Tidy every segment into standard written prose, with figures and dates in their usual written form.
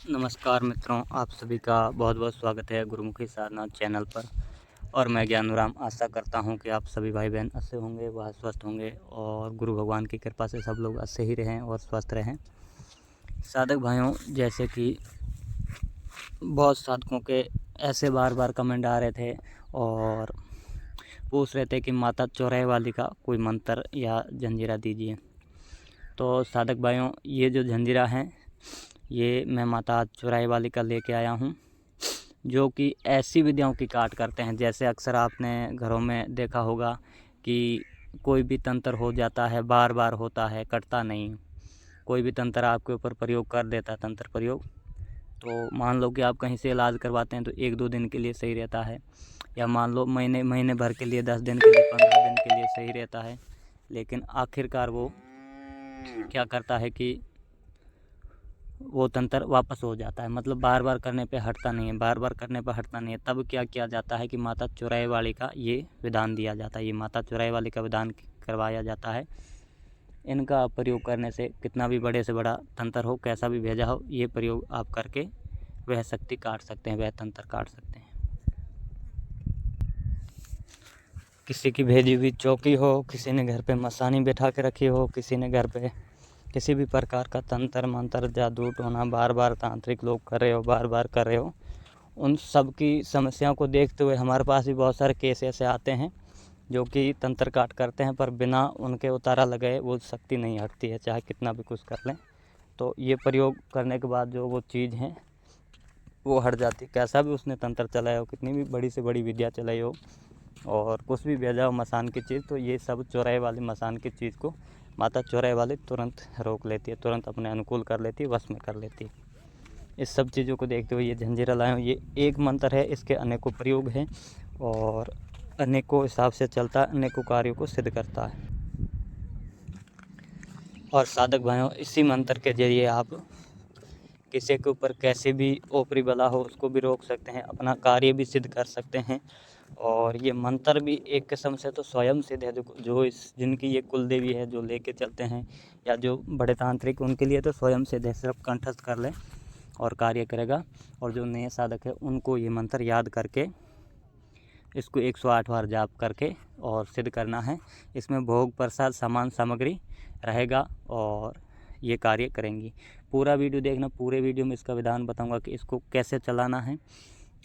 नमस्कार मित्रों, आप सभी का बहुत बहुत स्वागत है गुरुमुखी सारनाथ चैनल पर। और मैं ज्ञानूराम आशा करता हूं कि आप सभी भाई बहन अच्छे होंगे, वह स्वस्थ होंगे और गुरु भगवान की कृपा से सब लोग अच्छे ही रहें और स्वस्थ रहें। साधक भाइयों, जैसे कि बहुत साधकों के ऐसे बार बार कमेंट आ रहे थे और पूछ रहे थे कि माता चौराहे वाली का कोई मंत्र या जंजीरा दीजिए। तो साधक भाइयों, ये जो जंजीरा है ये मैं माता चौराहे वाली का लेके आया हूँ, जो कि ऐसी विधियों की काट करते हैं। जैसे अक्सर आपने घरों में देखा होगा कि कोई भी तंत्र हो जाता है, बार बार होता है, कटता नहीं। कोई भी तंत्र आपके ऊपर प्रयोग कर देता है, तंत्र प्रयोग, तो मान लो कि आप कहीं से इलाज करवाते हैं तो 1-2 दिन के लिए सही रहता है, या मान लो महीने भर के लिए, 10 दिन के लिए, 15 दिन के लिए सही रहता है। लेकिन आखिरकार वो क्या करता है कि वो तंत्र वापस हो जाता है। मतलब बार बार करने पे हटता नहीं है, बार बार करने पर हटता नहीं है। तब क्या किया जाता है कि माता चौराहे वाली का ये विधान दिया जाता है, ये माता चौराहे वाली का विधान करवाया जाता है। इनका प्रयोग करने से कितना भी बड़े से बड़ा तंत्र हो, कैसा भी भेजा हो, ये प्रयोग आप करके वह शक्ति काट सकते हैं, वह तंत्र काट सकते हैं। किसी की भेजी हुई चौकी हो, किसी ने घर पे मसानी बैठा के रखी हो, किसी ने घर पे किसी भी प्रकार का तंत्र मंत्र जादू टोना बार बार तांत्रिक लोग कर रहे हो, बार बार कर रहे हो, उन सब की समस्याओं को देखते हुए हमारे पास भी बहुत सारे केस ऐसे आते हैं जो कि तंत्र काट करते हैं, पर बिना उनके उतारा लगाए वो शक्ति नहीं हटती है, चाहे कितना भी कुछ कर लें। तो ये प्रयोग करने के बाद जो वो चीज़ है वो हट जाती। कैसा भी उसने तंत्र चलाया हो, कितनी भी बड़ी से बड़ी विद्या चलाई हो और कुछ भी भेजा हो मसान की चीज़, तो ये सब चौराहे वाली मसान की चीज़ को माता चौराहे वाली तुरंत रोक लेती है, तुरंत अपने अनुकूल कर लेती है, वश में कर लेती है। इस सब चीज़ों को देखते हुए ये जंजीरा लाया हूँ। ये एक मंत्र है, इसके अनेकों प्रयोग हैं और अनेकों हिसाब से चलता है, अनेकों कार्यों को सिद्ध करता है। और साधक भाइयों, इसी मंत्र के जरिए आप किसी के ऊपर कैसे भी ओपरी बला हो उसको भी रोक सकते हैं, अपना कार्य भी सिद्ध कर सकते हैं। और ये मंत्र भी एक किस्म से तो स्वयं सिद्ध है, जो इस जिनकी ये कुल देवी है, जो लेके चलते हैं या जो बड़े तांत्रिक, उनके लिए तो स्वयं सिद्ध है, सिर्फ कंठस्थ कर ले और कार्य करेगा। और जो नए साधक है उनको ये मंत्र याद करके इसको 108 बार जाप करके और सिद्ध करना है। इसमें भोग प्रसाद सामान सामग्री रहेगा और ये कार्य करेंगी। पूरा वीडियो देखना, पूरे वीडियो में इसका विधान बताऊंगा कि इसको कैसे चलाना है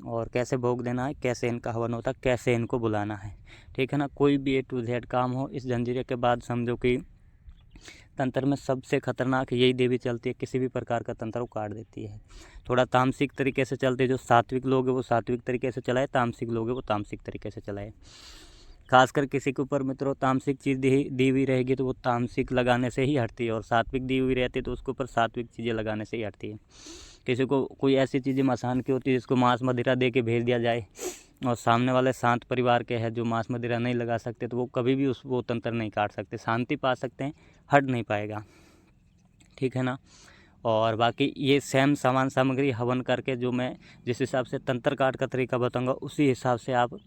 और कैसे भोग देना है, कैसे इनका हवन होता है, कैसे इनको बुलाना है। ठीक है ना। कोई भी A to Z काम हो, इस जंजीरे के बाद समझो कि तंत्र में सबसे खतरनाक यही देवी चलती है, किसी भी प्रकार का तंत्र वो काट देती है। थोड़ा तामसिक तरीके से चलते, जो सात्विक लोग हैं वो सात्विक तरीके से चलाए, तामसिक लोग हैं वो तामसिक तरीके से चलाए। खासकर किसी के ऊपर मित्रों तामसिक चीज़ दी हुई रहेगी तो वो तामसिक लगाने से ही हटती है, और सात्विक दी हुई रहती है तो उसके ऊपर सात्विक चीज़ें लगाने से ही हटती है। किसी को कोई ऐसी चीज़ें मसान की होती है जिसको मांस मदिरा दे के भेज दिया जाए और सामने वाले शांत परिवार के हैं जो मांस मदिरा नहीं लगा सकते, तो वो कभी भी वो तंत्र नहीं काट सकते। शांति पा सकते हैं, हट नहीं पाएगा। ठीक है ना। और बाकी ये सेम सामान सामग्री हवन करके, जो मैं जिस हिसाब से तंत्र काट का तरीका बताऊंगा उसी हिसाब से आप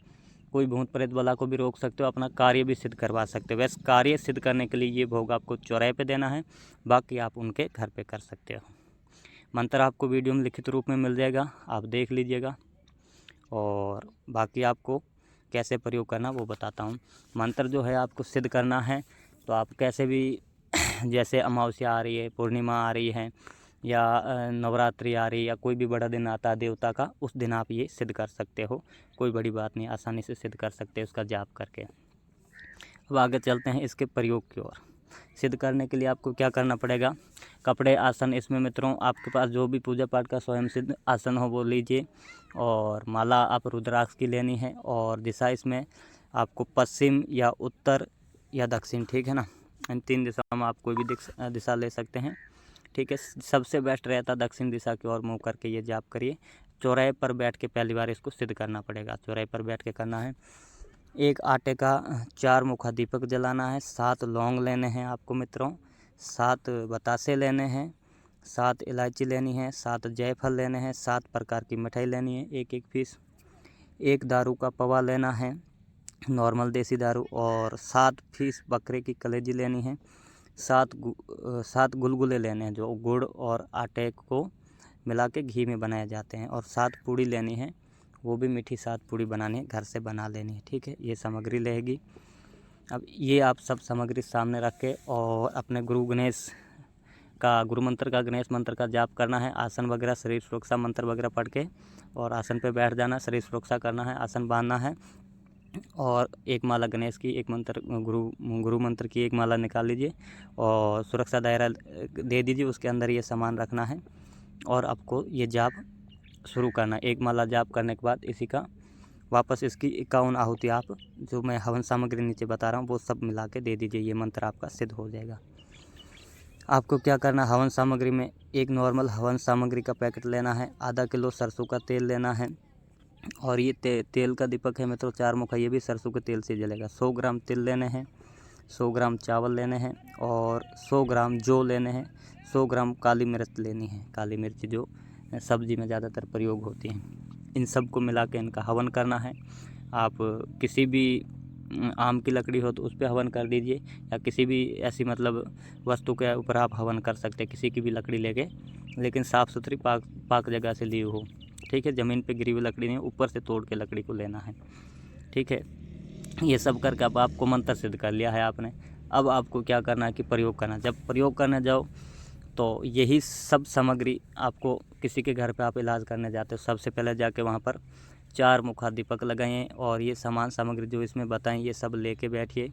कोई भूत प्रेत बला को भी रोक सकते हो, अपना कार्य भी सिद्ध करवा सकते हो। वैसे कार्य सिद्ध करने के लिए ये भोग आपको चौराहे पे देना है, बाकी आप उनके घर पे कर सकते हो। मंत्र आपको वीडियो में लिखित रूप में मिल जाएगा, आप देख लीजिएगा। और बाकी आपको कैसे प्रयोग करना वो बताता हूँ। मंत्र जो है आपको सिद्ध करना है तो आप कैसे भी जैसे अमावस्या आ रही है, पूर्णिमा आ रही है, या नवरात्रि आ रही है, या कोई भी बड़ा दिन आता है देवता का, उस दिन आप ये सिद्ध कर सकते हो। कोई बड़ी बात नहीं, आसानी से सिद्ध कर सकते हैं उसका जाप करके। अब आगे चलते हैं इसके प्रयोग की ओर। सिद्ध करने के लिए आपको क्या करना पड़ेगा। कपड़े आसन, इसमें मित्रों आपके पास जो भी पूजा पाठ का स्वयं सिद्ध आसन हो वो लीजिए। और माला आप रुद्राक्ष की लेनी है। और दिशा इसमें आपको पश्चिम या उत्तर या दक्षिण, ठीक है ना। इन 3 दिशाओं में आप कोई भी दिशा ले सकते हैं। ठीक है। सबसे बेस्ट रहता दक्षिण दिशा की ओर मुँह करके ये जाप करिए। चौराहे पर बैठ के पहली बार इसको सिद्ध करना पड़ेगा, चौराहे पर बैठ के करना है। एक आटे का 4 मुखा दीपक जलाना है। 7 लौंग लेने हैं आपको मित्रों, 7 बतासे लेने हैं, 7 इलायची लेनी है, 7 जायफल लेने हैं, 7 प्रकार की मिठाई लेनी है, एक पीस। 1 दारू का पवा लेना है, नॉर्मल देसी दारू। और 7 पीस बकरे की कलेजी लेनी है। 7 गुलगुले लेने हैं, जो गुड़ और आटे को मिला के घी में बनाए जाते हैं। और 7 पूड़ी लेनी है, वो भी मीठी 7 पूड़ी बनानी है, घर से बना लेनी है। ठीक है, ये सामग्री रहेगी। अब ये आप सब सामग्री सामने रख के और अपने गुरु मंत्र का, गणेश मंत्र का जाप करना है। आसन वगैरह, शरीर सुरक्षा मंत्र वगैरह पढ़ के और आसन पे बैठ जाना, शरीर सुरक्षा करना है, आसन बांधना है। और एक माला गणेश की, एक मंत्र गुरु मंत्र की एक माला निकाल लीजिए और सुरक्षा दायरा दे दीजिए, उसके अंदर ये सामान रखना है और आपको ये जाप शुरू करना है। एक माला जाप करने के बाद इसी का वापस इसकी 51 आहुति आप जो मैं हवन सामग्री नीचे बता रहा हूँ वो सब मिला के दे दीजिए, ये मंत्र आपका सिद्ध हो जाएगा। आपको क्या करना है, हवन सामग्री में एक नॉर्मल हवन सामग्री का पैकेट लेना है, आधा किलो सरसों का तेल लेना है और ये तेल का दीपक है मित्रों 4 मुखा, ये भी सरसों के तेल से जलेगा। 100 ग्राम तिल लेने हैं, 100 ग्राम चावल लेने हैं और 100 ग्राम जौ लेने हैं, 100 ग्राम काली मिर्च लेनी है, काली मिर्च जो सब्जी में ज़्यादातर प्रयोग होती है। इन सब को मिला के इनका हवन करना है। आप किसी भी आम की लकड़ी हो तो उस पर हवन कर दीजिए या किसी भी ऐसी मतलब वस्तु के ऊपर आप हवन कर सकते हैं, किसी की भी लकड़ी लेके, लेकिन साफ़ सुथरी पाक जगह से ली हो। ठीक है, ज़मीन पे गिरी हुई लकड़ी नहीं, ऊपर से तोड़ के लकड़ी को लेना है। ठीक है, ये सब करके अब आपको मंत्र सिद्ध कर लिया है आपने। अब आपको क्या करना है कि प्रयोग करना। जब प्रयोग करने जाओ तो यही सब सामग्री आपको किसी के घर पे आप इलाज करने जाते हो, सबसे पहले जाके वहाँ पर 4 मुखा दीपक लगाइए और ये सामग्री जो इसमें बताएं ये सब लेके बैठिए।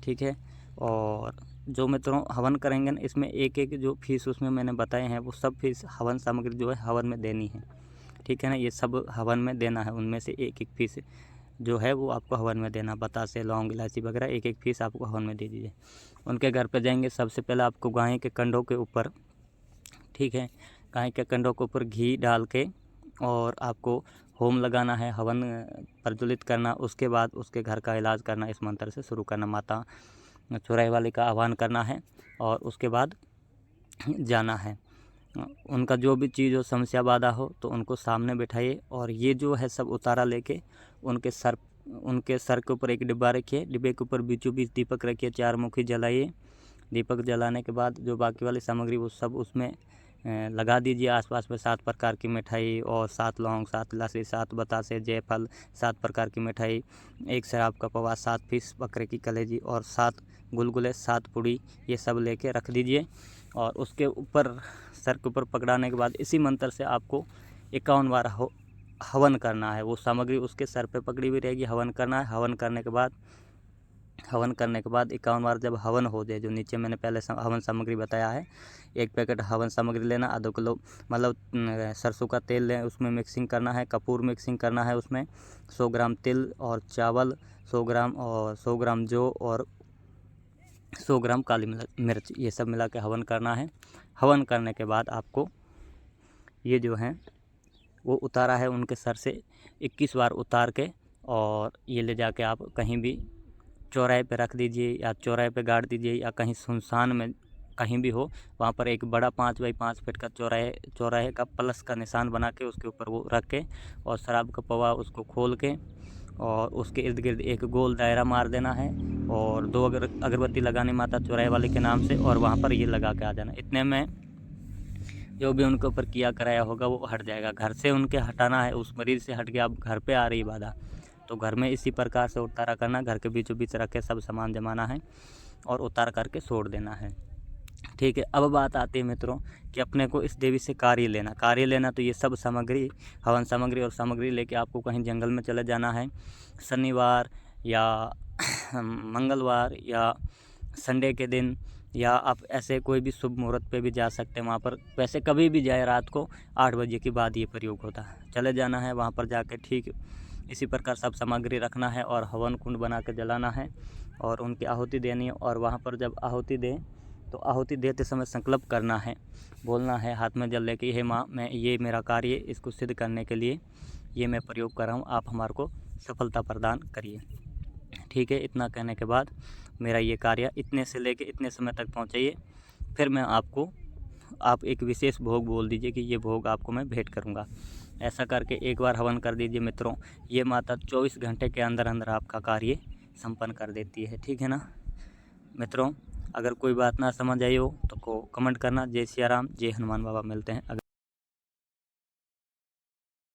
ठीक है, और जो मित्रों हवन करेंगे ना, इसमें एक एक जो फीस उसमें मैंने बताए हैं वो सब फीस हवन सामग्री जो है हवन में देनी है। ठीक है ना, ये सब हवन में देना है, उनमें से एक एक फीस जो है वो आपको हवन में देना। बतासे, लौंग, इलायची वगैरह एक एक पीस आपको हवन में दे दीजिए। उनके घर पे जाएंगे, सबसे पहले आपको गाय के कंडों के ऊपर, ठीक है, गाय के कंडों के ऊपर घी डाल के और आपको होम लगाना है, हवन प्रज्वलित करना। उसके बाद उसके घर का इलाज करना, इस मंत्र से शुरू करना, माता चौराहे वाली का आह्वान करना है और उसके बाद जाना है। उनका जो भी चीज़ हो, समस्या बाधा हो तो उनको सामने बैठाइए और ये जो है सब उतारा लेके उनके सर के ऊपर एक डिब्बा रखिए, डिब्बे के ऊपर बीचों बीच दीपक रखिए, 4 मुखी जलाइए। दीपक जलाने के बाद जो बाकी वाली सामग्री वो सब उसमें लगा दीजिए। आसपास में 7 प्रकार की मिठाई और 7 लौंग, 7 इलायची, 7 बतासे, जायफल, 7 प्रकार की मिठाई, 1 शराब का पवा, 7 पीस बकरे की कलेजी और 7 गुलगुले, 7 पूड़ी, ये सब लेके रख दीजिए। और उसके ऊपर सर के ऊपर पकड़ाने के बाद इसी मंत्र से आपको 51 बार हवन करना है। वो सामग्री उसके सर पे पकड़ी हुई रहेगी, हवन करना है। हवन करने के बाद 51 बार जब हवन हो जाए, जो नीचे मैंने पहले हवन सामग्री बताया है, एक पैकेट हवन सामग्री लेना, आधा किलो मतलब सरसों का तेल लें, उसमें मिक्सिंग करना है, कपूर मिक्सिंग करना है उसमें, 100 ग्राम तिल और चावल 100 ग्राम और 100 ग्राम जौ और 100 ग्राम काली मिर्च, ये सब मिला के हवन करना है। हवन करने के बाद आपको ये जो है वो उतारा है उनके सर से 21 बार उतार के और ये ले जाके आप कहीं भी चौराहे पे रख दीजिए या चौराहे पे गाड़ दीजिए या कहीं सुनसान में कहीं भी हो, वहाँ पर एक बड़ा 5 बाई 5 फीट का चौराहे का प्लस का निशान बना के उसके ऊपर वो रख के और शराब का पवा उसको खोल के और उसके इर्द गिर्द एक गोल दायरा मार देना है और 2 अगरबत्ती लगानी माता चौराहे वाले के नाम से और वहाँ पर ये लगा के आ जाना। इतने में जो भी उनके ऊपर किया कराया होगा वो हट जाएगा। घर से उनके हटाना है, उस मरीज़ से हट के अब घर पे आ रही बाधा, तो घर में इसी प्रकार से उतारा करना, घर के बीचों बीच रख के सब सामान जमाना है और उतार करके छोड़ देना है। ठीक है, अब बात आती है मित्रों कि अपने को इस देवी से कार्य लेना तो ये सब सामग्री, हवन सामग्री और सामग्री लेके आपको कहीं जंगल में चले जाना है। शनिवार या मंगलवार या संडे के दिन या आप ऐसे कोई भी शुभ मुहूर्त पे भी जा सकते हैं। वहाँ पर वैसे कभी भी जाए, रात को 8 बजे के बाद ये प्रयोग होता है। चले जाना है वहाँ पर जाके, ठीक इसी प्रकार सब सामग्री रखना है और हवन कुंड बना के जलाना है और उनकी आहुति देनी है। और वहाँ पर जब आहुति दें तो आहुति देते समय संकल्प करना है, बोलना है हाथ में जल लेके, हे माँ, मैं ये मेरा कार्य इसको सिद्ध करने के लिए ये मैं प्रयोग कर रहा हूँ, आप हमारे को सफलता प्रदान करिए। ठीक है, इतना कहने के बाद मेरा ये कार्य इतने से लेके इतने समय तक पहुँचाइए, फिर मैं आप एक विशेष भोग बोल दीजिए कि ये भोग आपको मैं भेंट करूँगा। ऐसा करके एक बार हवन कर दीजिए मित्रों, ये माता 24 घंटे के अंदर अंदर आपका कार्य संपन्न कर देती है। ठीक है ना मित्रों, अगर कोई बात ना समझ आई हो तो कमेंट करना। जय सिया राम, जय हनुमान बाबा। मिलते हैं अगर